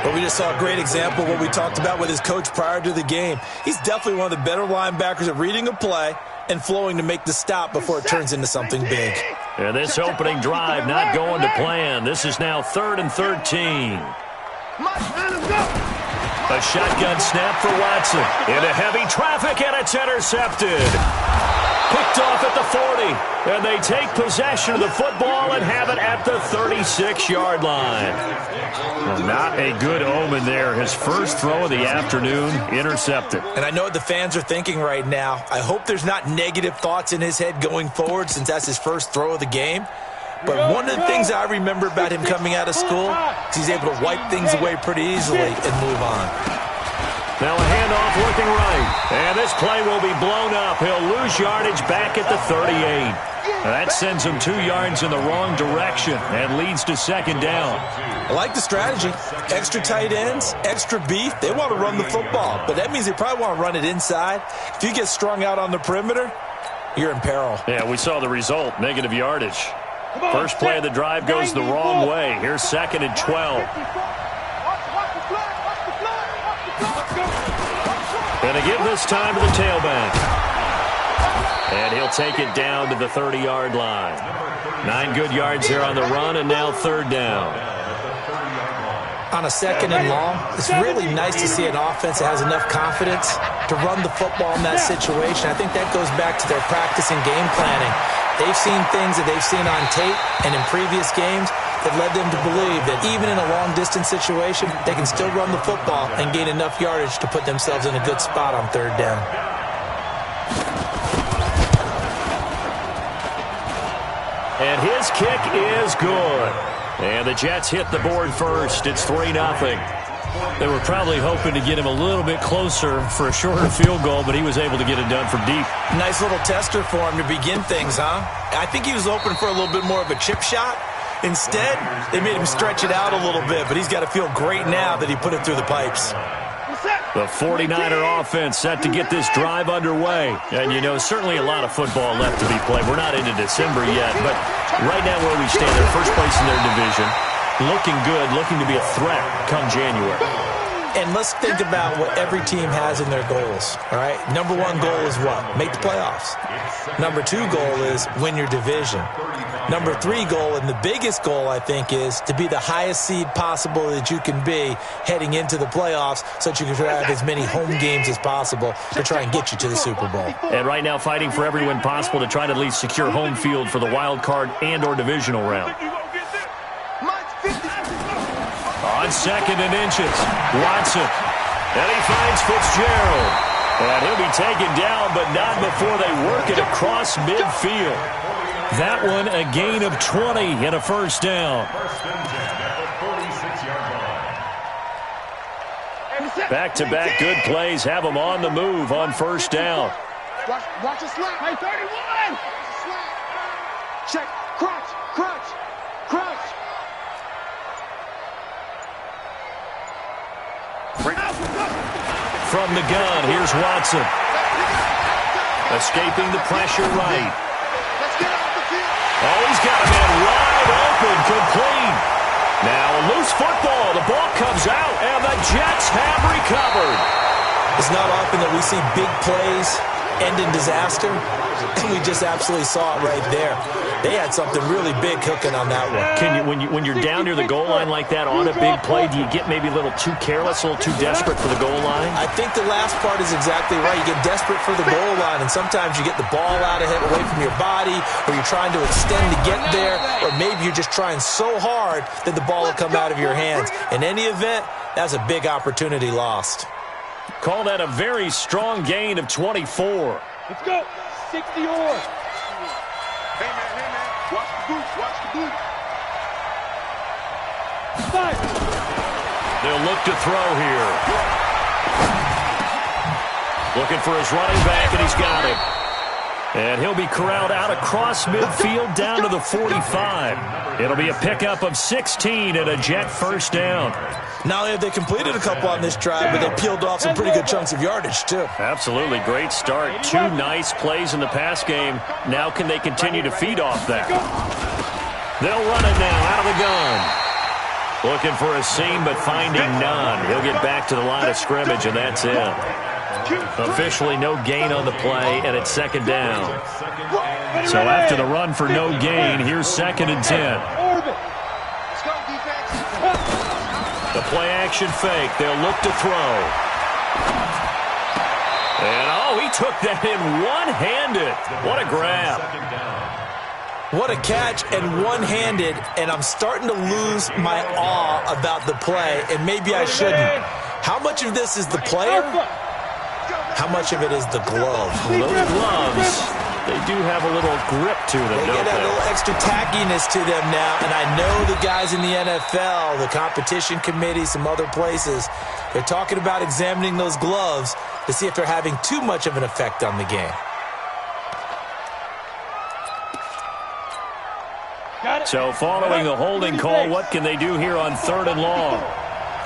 But we just saw a great example of what we talked about with his coach prior to the game. He's definitely one of the better linebackers at reading a play and flowing to make the stop before it turns into something big. And this opening drive not going to plan. This is now 3rd and 13. A shotgun snap for Watson. Into heavy traffic, and it's intercepted. Picked off at the 40. And they take possession of the football and have it at the 36-yard line. Well, not a good omen there. His first throw of the afternoon, intercepted. And I know what the fans are thinking right now. I hope there's not negative thoughts in his head going forward since that's his first throw of the game. But one of the things I remember about him coming out of school is he's able to wipe things away pretty easily and move on. Now a handoff looking right. And this play will be blown up. He'll lose yardage back at the 38. That sends him 2 yards in the wrong direction and leads to 2nd down. I like the strategy. Extra tight ends, extra beef. They want to run the football, but that means they probably want to run it inside. If you get strung out on the perimeter, you're in peril. Yeah, we saw the result, negative yardage. First play of the drive goes the wrong way. Here's 2nd and 12. Going to give this time to the tailback. And he'll take it down to the 30-yard line. 9 good yards there on the run, and now 3rd down. On a 2nd and long, it's really nice to see an offense that has enough confidence to run the football in that situation. I think that goes back to their practice and game planning. They've seen things that they've seen on tape and in previous games that led them to believe that even in a long-distance situation, they can still run the football and gain enough yardage to put themselves in a good spot on 3rd down. And his kick is good. And the Jets hit the board first. It's 3-0. They were probably hoping to get him a little bit closer for a shorter field goal, but he was able to get it done from deep. Nice little tester for him to begin things, huh? I think he was hoping for a little bit more of a chip shot. Instead, they made him stretch it out a little bit, but he's got to feel great now that he put it through the pipes. The 49er offense set to get this drive underway. And, you know, certainly a lot of football left to be played. We're not into December yet, but right now where we stand, they're first place in their division. Looking good, looking to be a threat come January. And let's think about what every team has in their goals, all right? Number 1 goal is what? Make the playoffs. Number 2 goal is win your division. Number 3 goal, and the biggest goal, I think, is to be the highest seed possible that you can be heading into the playoffs so that you can have as many home games as possible to try and get you to the Super Bowl. And right now fighting for every win possible to try to at least secure home field for the wild card and or divisional round. On 2nd and inches, Watson. And he finds Fitzgerald. And he'll be taken down, but not before they work it across midfield. That one a gain of 20 and a 1st down. Back-to-back good plays have them on the move on 1st down. Watch the slap. Hey, 31! Check. Crunch. Crunch. Crunch. From the gun, here's Watson. Escaping the pressure right. Oh, he's got a man wide open, complete. Now a loose football. The ball comes out, and the Jets have recovered. It's not often that we see big plays end in disaster. We just absolutely saw it right there. They had something really big cooking on that one. Can you, when you're down near the goal line like that on a big play, do you get maybe a little too careless, a little too desperate for the goal line? I think the last part is exactly right. You get desperate for the goal line, and sometimes you get the ball out of it away from your body, or you're trying to extend to get there, or maybe you're just trying so hard that the ball will come out of your hands. In any event, that's a big opportunity lost. Call that a very strong gain of 24. Let's go. 60 or. Hey, man. Watch the boots. Watch the boots. Five. They'll look to throw here. Looking for his running back, and he's got it. And he'll be corralled out across midfield down to the 45. It'll be a pickup of 16 and a Jet 1st down. Not only have they completed a couple on this drive, but they peeled off some pretty good chunks of yardage, too. Absolutely. Great start. 2 nice plays in the pass game. Now can they continue to feed off that? They'll run it now out of the gun. Looking for a seam, but finding none. He'll get back to the line of scrimmage, and that's it. Officially no gain on the play, and it's second down. So after the run for no gain, here's 2nd and 10. The play action fake. They'll look to throw. And, oh, he took that in one-handed. What a grab. What a catch and one-handed, and I'm starting to lose my awe about the play, and maybe I shouldn't. How much of this is the player? How much of it is the glove? Well, those gloves, they do have a little grip to them, They don't get a they? little extra tackiness to them now, and I know the guys in the NFL, the competition committee, some other places, they're talking about examining those gloves to see if they're having too much of an effect on the game. So following the holding call, what can they do here on 3rd and long?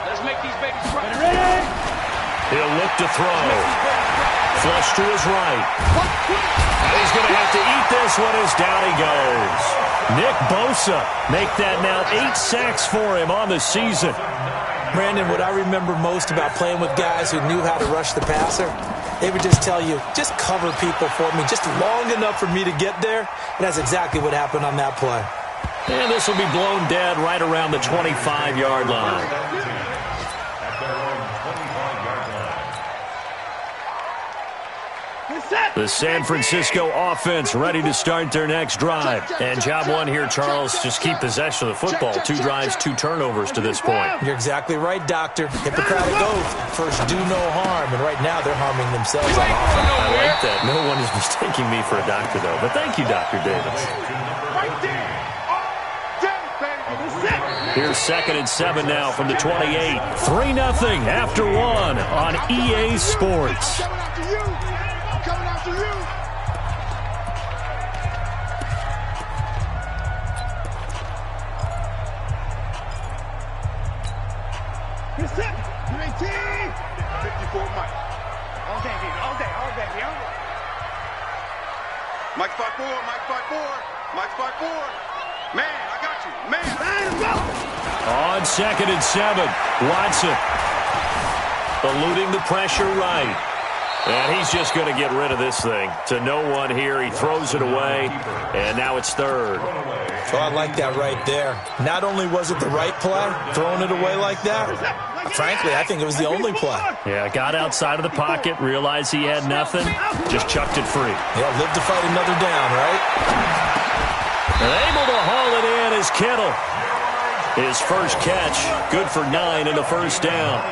Let's make these babies cry. He'll look to throw. Flush to his right. He's going to have to eat this one as down he goes. Nick Bosa make that now 8 sacks for him on the season. Brandon, what I remember most about playing with guys who knew how to rush the passer, they would just tell you, just cover people for me, just long enough for me to get there. And that's exactly what happened on that play. And this will be blown dead right around the 25-yard line. The San Francisco offense ready to start their next drive. And job one here, Charles, just keep possession of the football. 2 drives, 2 turnovers to this point. You're exactly right, Doctor. Hippocratic oath. First, do no harm. And right now, they're harming themselves on offense. I like that. No one is mistaking me for a doctor, though. But thank you, Dr. Davis. Here's 2nd and 7 now from the 28. 3-0 after 1 on EA Sports. Mike 5-4, Mike 5-4, Mike 5-4. Man, I got you. Man, on 2nd and 7, Watson eluding the pressure right. And he's just going to get rid of this thing. To no one here. He throws it away, and now it's 3rd. So I like that right there. Not only was it the right play, throwing it away like that, frankly, I think it was the only play. Yeah, got outside of the pocket, realized he had nothing, just chucked it free. Yeah, live to fight another down, right? And able to haul it in is Kittle. His first catch, good for 9 and a first down.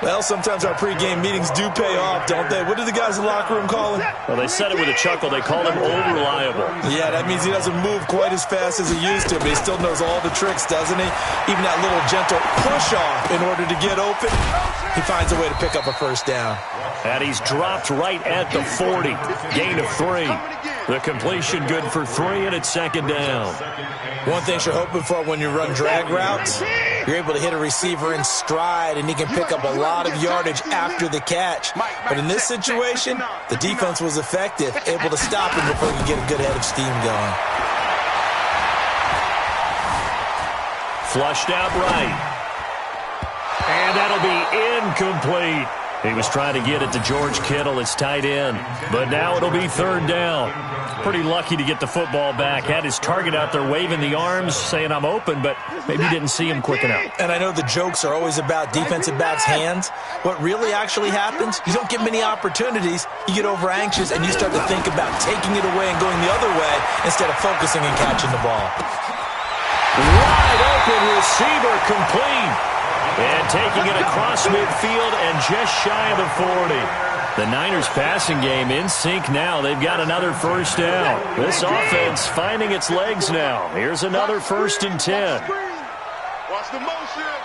Well, sometimes our pregame meetings do pay off, don't they? What do the guys in the locker room call him? Well, they said it with a chuckle. They call him Old Reliable. Yeah, that means he doesn't move quite as fast as he used to, but he still knows all the tricks, doesn't he? Even that little gentle push-off in order to get open, he finds a way to pick up a first down. And he's dropped right at the 40. Gain of 3. The completion good for 3, and it's 2nd down. One thing you're hoping for when you run drag routes, you're able to hit a receiver in stride, and he can pick up a lot of yardage after the catch. But in this situation, the defense was effective, able to stop him before he could get a good head of steam going. Flushed out right. And that'll be incomplete. He was trying to get it to George Kittle, his tight end. But now it'll be 3rd down. Pretty lucky to get the football back. Had his target out there waving the arms, saying I'm open, but maybe didn't see him quick enough. And I know the jokes are always about defensive backs' hands. What really actually happens, you don't get many opportunities. You get over anxious, and you start to think about taking it away and going the other way instead of focusing and catching the ball. Wide open receiver complete. And taking it across midfield and just shy of the 40. The Niners passing game in sync now. They've got another first down. This offense finding its legs now. Here's another 1st and 10. Watch the motion.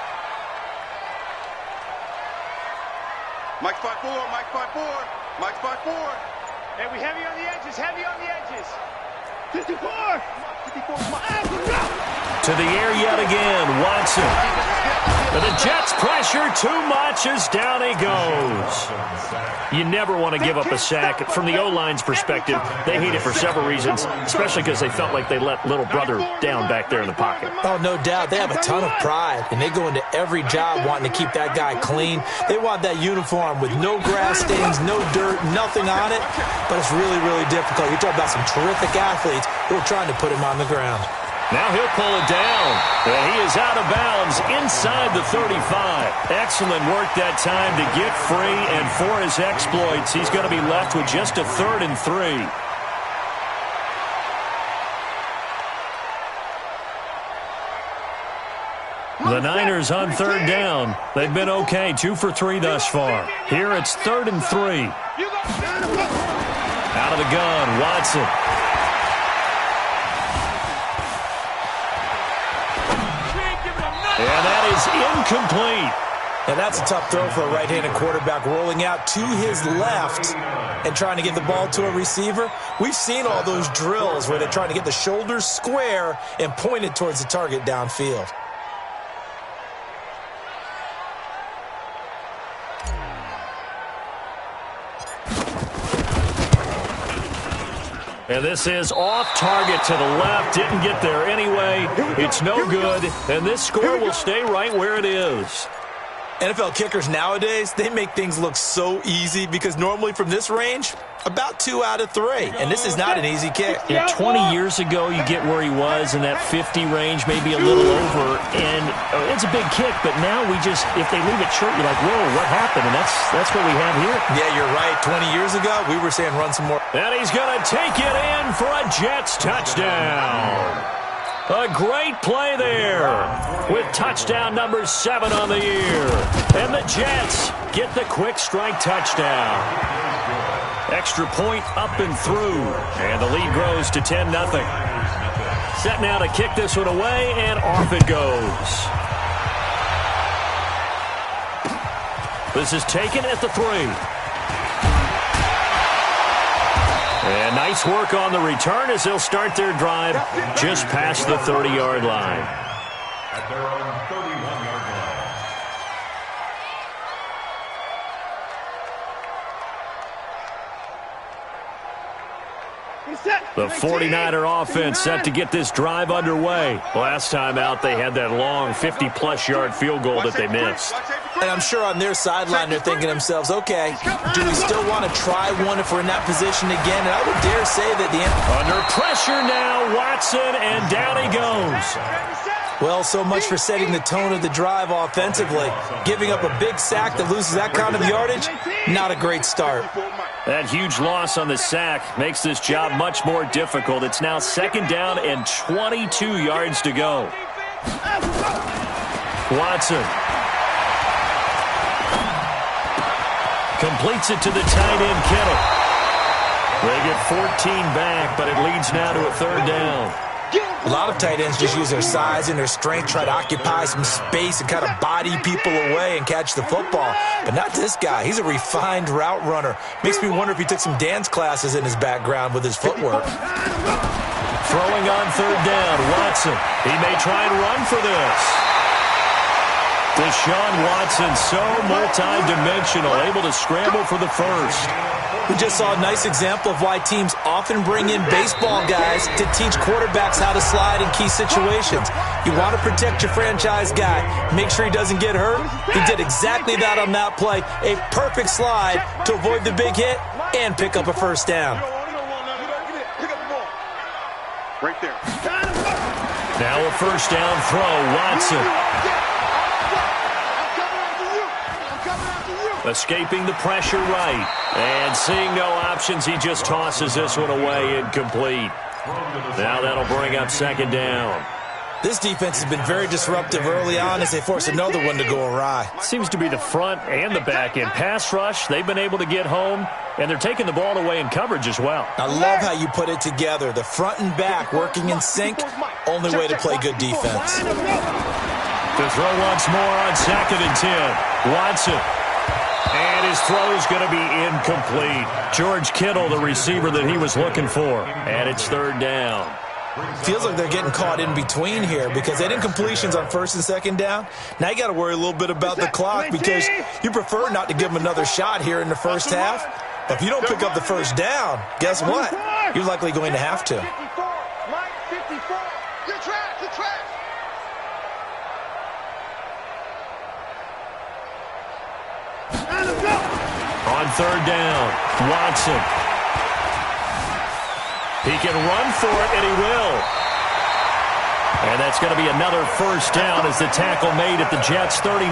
Mike 5-4, Mike 5-4, Mike 5-4. Hey, we heavy on the edges, heavy on the edges. 54. To the air yet again, Watson. But the Jets pressure too much as down he goes. You never want to give up a sack. From the O-line's perspective, they hate it for several reasons, especially because they felt like they let little brother down back there in the pocket. Oh, no doubt. They have a ton of pride, and they go into every job wanting to keep that guy clean. They want that uniform with no grass stains, no dirt, nothing on it, but it's really, really difficult. You're talking about some terrific athletes who are trying to put him on the ground. Now he'll pull it down, and he is out of bounds inside the 35. Excellent work that time to get free, and for his exploits, he's going to be left with just a 3rd and 3. The Niners on 3rd down. They've been okay, 2 for 3 thus far. Here it's 3rd and 3. Out of the gun, Watson. And that is incomplete. Now that's a tough throw for a right-handed quarterback, rolling out to his left and trying to get the ball to a receiver. We've seen all those drills where they're trying to get the shoulders square and point it towards the target downfield. And this is off target to the left. Didn't get there anyway. It's no good. And this score will stay right where it is. NFL kickers nowadays, they make things look so easy because normally from this range, about 2 out of 3. And this is not an easy kick. Yeah, 20 years ago, you get where he was in that 50 range, maybe a little over. And it's a big kick, but now we just, if they leave it short, you're like, whoa, what happened? And that's what we have here. Yeah, you're right. 20 years ago, we were saying run some more. And he's going to take it in for a Jets touchdown. A great play there with touchdown number 7 on the year. And the Jets get the quick strike touchdown. Extra point up and through. And the lead grows to 10-0. Set now to kick this one away, and off it goes. This is taken at the 3. And nice work on the return as they'll start their drive just past the 30-yard line. At their own 31-yard line. The 49er offense set to get this drive underway. Last time out, they had that long 50-plus yard field goal that they missed. And I'm sure on their sideline they're thinking to themselves, okay, do we still want to try one if we're in that position again? And I would dare say that the under pressure now, Watson, and down he goes. Well, so much for setting the tone of the drive offensively. Giving up a big sack that loses that kind of yardage, not a great start. That huge loss on the sack makes this job much more difficult. It's now 2nd down and 22 yards to go. Watson completes it to the tight end, Kittle. They get 14 back, but it leads now to a 3rd down. A lot of tight ends just use their size and their strength, try to occupy some space and kind of body people away and catch the football. But not this guy. He's a refined route runner. Makes me wonder if he took some dance classes in his background with his footwork. Throwing on 3rd down, Watson. He may try and run for this. Deshaun Watson, so multi-dimensional, able to scramble for the first. We just saw a nice example of why teams often bring in baseball guys to teach quarterbacks how to slide in key situations. You want to protect your franchise guy. Make sure he doesn't get hurt. He did exactly that on that play. A perfect slide to avoid the big hit and pick up a 1st down. Right there. Now a 1st down throw, Watson. Escaping the pressure right. And seeing no options, he just tosses this one away, incomplete. Now that'll bring up 2nd down. This defense has been very disruptive early on as they force another one to go awry. Seems to be the front and the back end. Pass rush, they've been able to get home, and they're taking the ball away in coverage as well. I love how you put it together. The front and back working in sync, only way to play good defense. To throw once more on 2nd and 10. Watson. And his throw is going to be incomplete. George Kittle, the receiver that he was looking for. And it's 3rd down. Feels like they're getting caught in between here because they didn't completions on first and second down. Now you got to worry a little bit about the clock because you prefer not to give them another shot here in the first half. But if you don't pick up the first down, guess what? You're likely going to have to. 54. Mike, 54. You're trash. You're trash. On third down, Watson. He can run for it, and he will. And that's going to be another first down as the tackle made at the Jets' 39.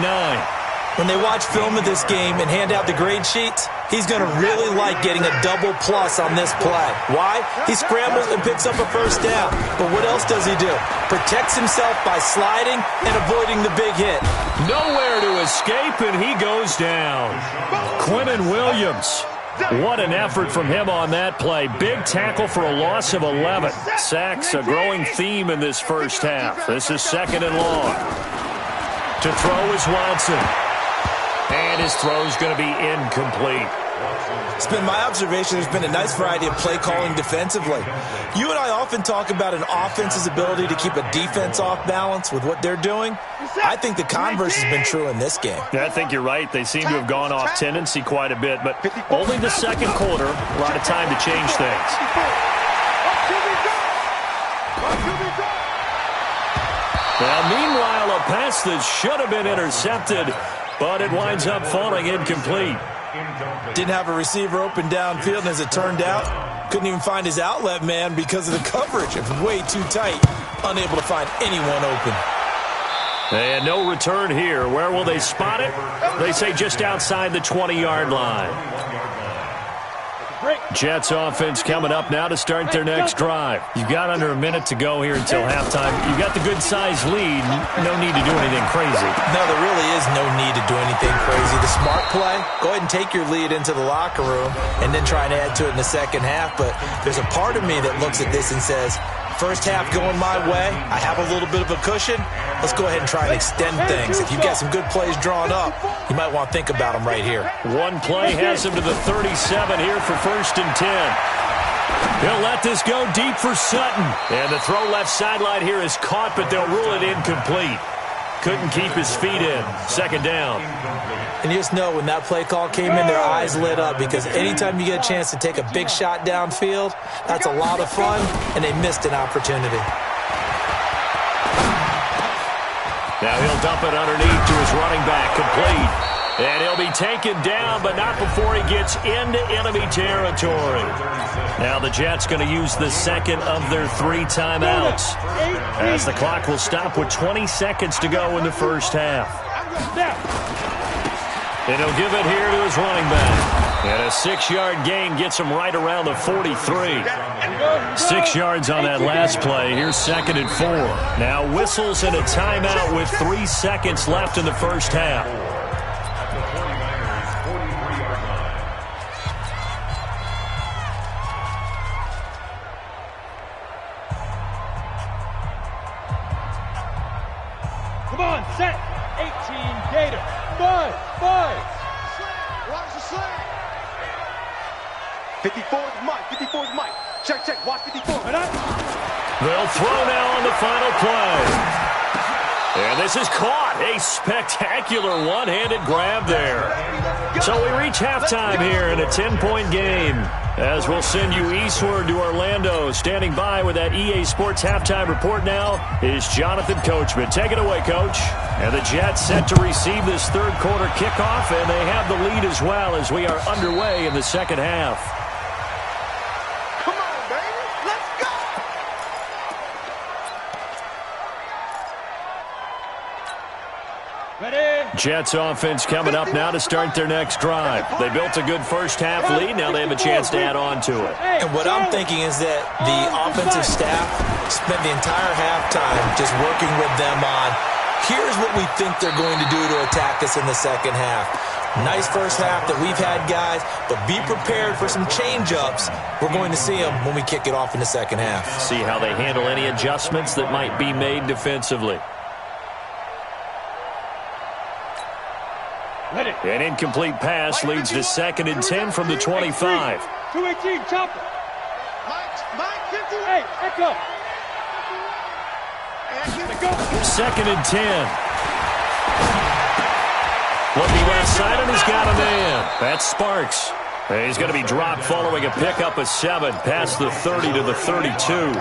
When they watch film of this game and hand out the grade sheets, he's going to really like getting a double plus on this play. Why? He scrambles and picks up a first down. But what else does he do? Protects himself by sliding and avoiding the big hit. Nowhere to escape, and he goes down. Quinnen Williams. What an effort from him on that play. Big tackle for a loss of 11. Sacks, a growing theme in this first half. This is second and long. To throw is Watson. And his throw's going to be incomplete. It's been my observation there's been a nice variety of play calling defensively. You and I often talk about an offense's ability to keep a defense off balance with what they're doing. I think the converse has been true in this game. I think you're right. They seem to have gone off tendency quite a bit, but only the second quarter. A lot of time to change things. Now, meanwhile, a pass that should have been intercepted, but it winds up falling incomplete. Didn't have a receiver open downfield, and as it turned out, couldn't even find his outlet man because of the coverage. It was way too tight, unable to find anyone open. And no return here. Where will they spot it? They say just outside the 20-yard line. Jets offense coming up now to start their next drive. You've got under a minute to go here until halftime. You've got the good-sized lead. No need to do anything crazy. No, there really is no need to do anything crazy. The smart play, go ahead and take your lead into the locker room and then try and add to it in the second half. But there's a part of me that looks at this and says, first half going my way, I have a little bit of a cushion. Let's go ahead and try and extend things. If you've got some good plays drawn up, you might want to think about them right here. One play has him to the 37 here for first and 10. He'll let this go deep for Sutton. And the throw left sideline here is caught, but they'll rule it incomplete. Couldn't keep his feet in. Second down. And you just know when that play call came in, their eyes lit up because anytime you get a chance to take a big shot downfield, that's a lot of fun, and they missed an opportunity. Now he'll dump it underneath to his running back, complete. And he'll be taken down, but not before he gets into enemy territory. Now the Jets going to use the second of their 3 timeouts, as the clock will stop with 20 seconds to go in the first half. And he'll give it here to his running back. And a 6-yard gain gets him right around the 43. 6 yards on that last play. Here's second and 4. Now whistles and a timeout with 3 seconds left in the first half. Come on, set. 18 Gator. 5. Watch the slant. 54 is Mike. 54 is Mike. Check. Watch 54. They'll throw now on the final play. And this is caught. A spectacular one-handed grab there. So we reach halftime here in a 10-point game. As we'll send you eastward to Orlando. Standing by with that EA Sports halftime report now is Jonathan Coachman. Take it away, Coach. And the Jets set to receive this third quarter kickoff, and they have the lead as well as we are underway in the second half. Come on, baby. Let's go. Ready? Jets offense coming up now to start their next drive. They built a good first half lead. Now they have a chance to add on to it. And what I'm thinking is that the offensive staff spent the entire halftime just working with them on, here's what we think they're going to do to attack us in the second half. Nice first half that we've had, guys, but be prepared for some change-ups. We're going to see them when we kick it off in the second half. See how they handle any adjustments that might be made defensively. An incomplete pass leads to second and 10 from the 25. 218, chopper. Mike, 58. Echo. 2nd and 10. Looking left side, and he's got a man. That's Sparks. He's going to be dropped following a pickup of 7 past the 30 to the 32.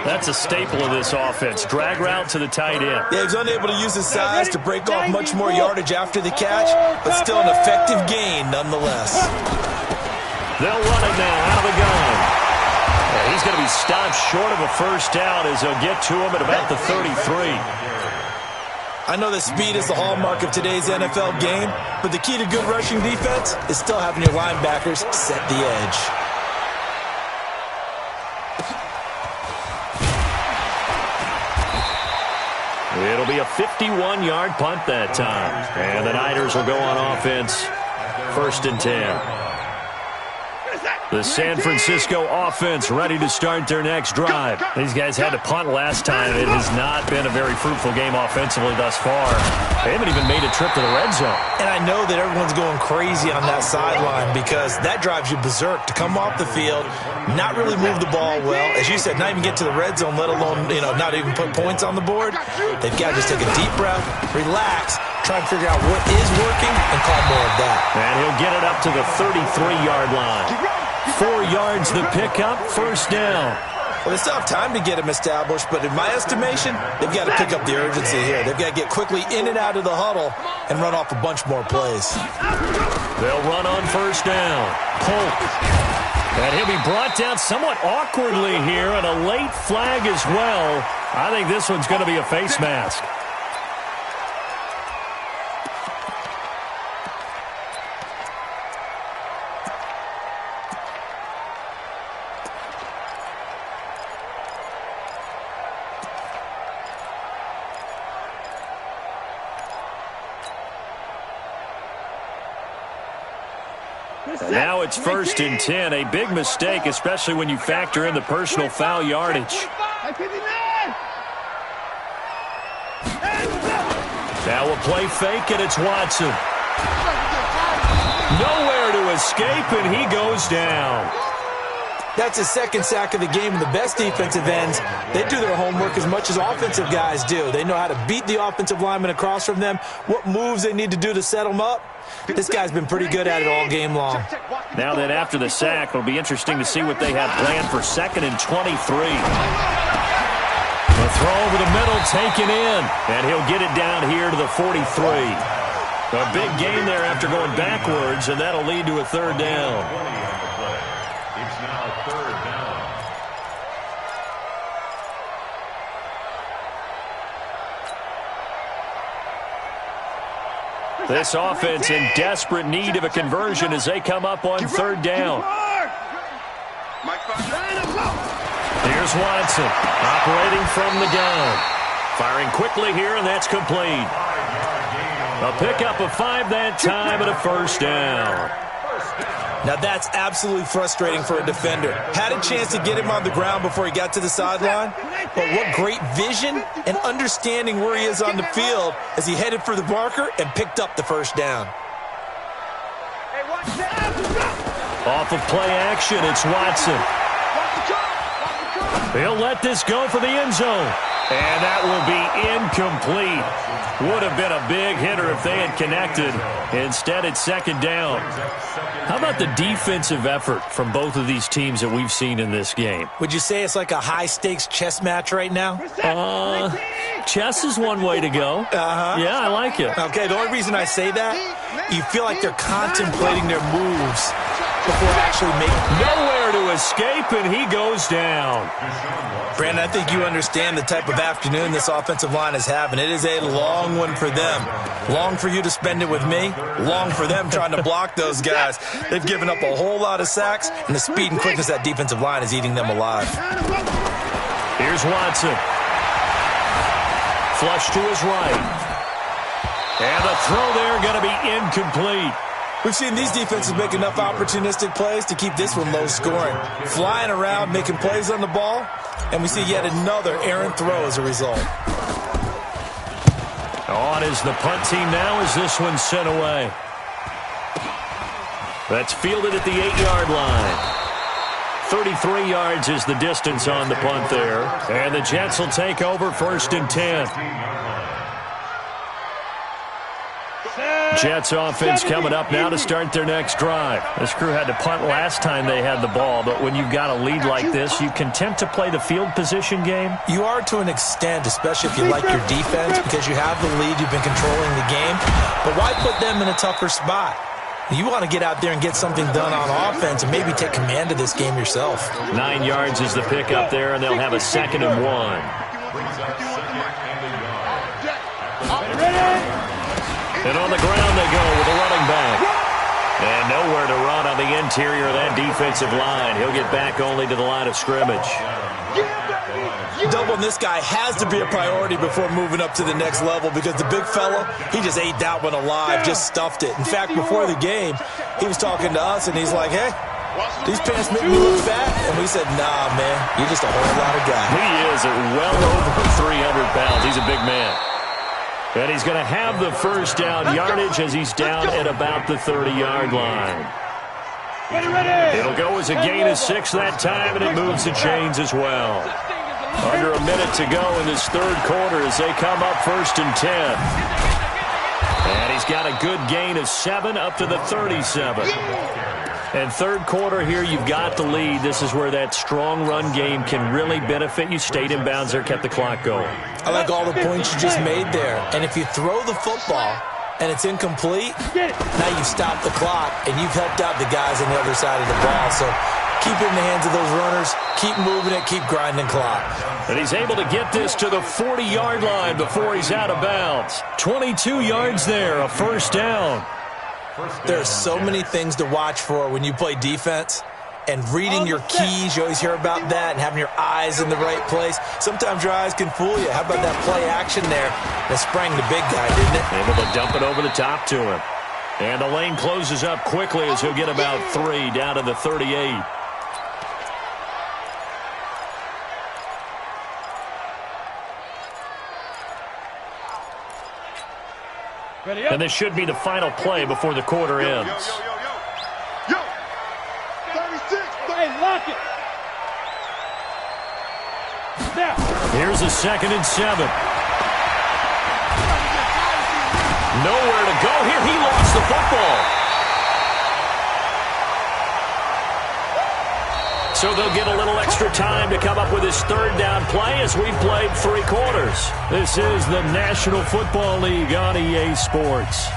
That's a staple of this offense. Drag route to the tight end. Yeah, he's unable to use his size to break off much more yardage after the catch, but still an effective gain nonetheless. They'll run it now out of the gun. Yeah, he's going to be stopped short of a first down as they'll get to him at about the 33. I know that speed is the hallmark of today's NFL game, but the key to good rushing defense is still having your linebackers set the edge. It'll be a 51-yard punt that time. And the Niners will go on offense. 1st and 10. The San Francisco offense ready to start their next drive. These guys had to punt last time. It has not been a very fruitful game offensively thus far. They haven't even made a trip to the red zone. And I know that everyone's going crazy on that sideline because that drives you berserk to come off the field, not really move the ball well. As you said, not even get to the red zone, let alone, not even put points on the board. They've got to just take a deep breath, relax, try and figure out what is working, and call more of that. And he'll get it up to the 33-yard line. 4 yards the pickup, 1st down. Well, they still have time to get him established, but in my estimation, they've got to pick up the urgency here. They've got to get quickly in and out of the huddle and run off a bunch more plays. They'll run on 1st down. Polk. And he'll be brought down somewhat awkwardly here, and a late flag as well. I think this one's going to be a face mask. Now it's 1st and 10. A big mistake, especially when you factor in the personal foul yardage. Now we'll play fake, and it's Watson. Nowhere to escape, and he goes down. That's his 2nd sack of the game, and the best defensive ends, they do their homework as much as offensive guys do. They know how to beat the offensive lineman across from them, what moves they need to do to set them up. This guy's been pretty good at it all game long. Now that after the sack, it'll be interesting to see what they have planned for 2nd and 23. The throw over the middle taken in, and he'll get it down here to the 43. A big gain there after going backwards, and that'll lead to a 3rd down. It's now 3rd down. This offense in desperate need of a conversion as they come up on 3rd down. Here's Watson, operating from the gun. Firing quickly here, and that's complete. A pickup of 5 that time and a 1st down. Now that's absolutely frustrating for a defender. Had a chance to get him on the ground before he got to the sideline, but what great vision and understanding where he is on the field as he headed for the marker and picked up the 1st down. Off of play action, it's Watson. He'll let this go for the end zone. And that will be incomplete. Would have been a big hitter if they had connected. Instead, it's 2nd down. How about the defensive effort from both of these teams that we've seen in this game? Would you say it's like a high-stakes chess match right now? Chess is one way to go. Yeah, I like it. Okay, the only reason I say that, you feel like they're contemplating their moves before actually making. Nowhere to escape, and he goes down. Brandon, I think you understand the type of afternoon this offensive line is having. It is a long one for them. Long for you to spend it with me. Long for them trying to block those guys. They've given up a whole lot of sacks, and the speed and quickness of that defensive line is eating them alive. Here's Watson. Flush to his right. And the throw there going to be incomplete. We've seen these defenses make enough opportunistic plays to keep this one low scoring. Flying around, making plays on the ball, and we see yet another errant throw as a result. On is the punt team now as this one's sent away. That's fielded at the 8-yard line. 33 yards is the distance on the punt there. And the Jets will take over 1st and 10. Jets offense coming up now to start their next drive. This crew had to punt last time they had the ball, but when you've got a lead like this, you content to play the field position game? You are to an extent, especially if you like your defense, because you have the lead, you've been controlling the game. But why put them in a tougher spot? You want to get out there and get something done on offense and maybe take command of this game yourself. 9 yards is the pickup there, and they'll have a 2nd and 1. And on the ground they go with a running back. And nowhere to run on the interior of that defensive line. He'll get back only to the line of scrimmage. Doubling this guy has to be a priority before moving up to the next level, because the big fella, he just ate that one alive, just stuffed it. In fact, before the game, he was talking to us, and he's like, hey, these pants make me look fat. And we said, nah, man, you're just a whole lot of guy. He is at well over 300 pounds. He's a big man. And he's going to have the first down yardage as he's down at about the 30-yard line. It'll go as a gain of 6 that time, and it moves the chains as well. Under a minute to go in this 3rd quarter as they come up 1st and 10. And he's got a good gain of 7 up to the 37. And 3rd quarter here, you've got the lead. This is where that strong run game can really benefit you. Stayed in bounds there, kept the clock going. I like all the points you just made there. And if you throw the football and it's incomplete, now you stop the clock and you've helped out the guys on the other side of the ball. So keep it in the hands of those runners, keep moving it, keep grinding clock. And he's able to get this to the 40-yard line before he's out of bounds. 22 yards there, a 1st down. There are so many things to watch for when you play defense. And reading your keys, you always hear about that, and having your eyes in the right place. Sometimes your eyes can fool you. How about that play action there that sprang the big guy, didn't it? Able to dump it over the top to him. And the lane closes up quickly as he'll get about 3 down to the 38. And this should be the final play before the quarter ends. Yo, 36. Hey, lock it. Now. Here's a 2nd and 7. Nowhere to go here. He lost the football. So they'll get a little extra time to come up with his 3rd down play as we've played 3 quarters. This is the National Football League on EA Sports.